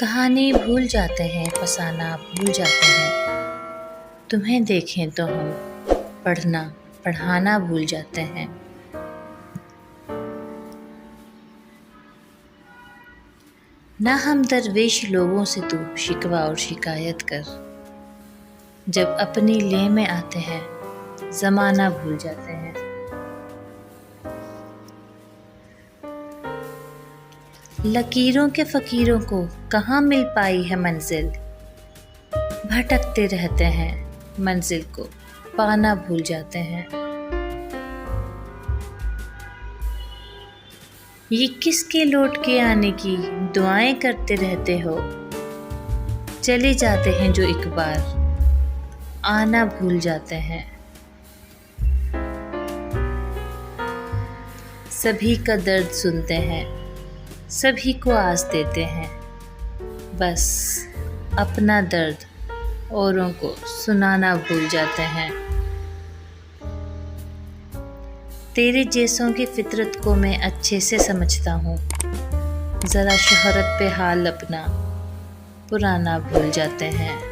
कहानी भूल जाते हैं, फसाना भूल जाते हैं। तुम्हें देखें तो हम पढ़ना पढ़ाना भूल जाते हैं। ना हम दरवेश लोगों से तू शिकवा और शिकायत कर। जब अपनी ले में आते हैं, ज़माना भूल जाते हैं। लकीरों के फ़कीरों को कहाँ मिल पाई है मंजिल। भटकते रहते हैं, मंजिल को पाना भूल जाते हैं। ये किसके लौट के आने की दुआएं करते रहते हो। चले जाते हैं जो एक बार आना भूल जाते हैं। सभी का दर्द सुनते हैं, सभी को आस देते हैं। बस अपना दर्द औरों को सुनाना भूल जाते हैं। तेरे जैसों की फितरत को मैं अच्छे से समझता हूँ। ज़रा शोहरत पे हाल अपना पुराना भूल जाते हैं।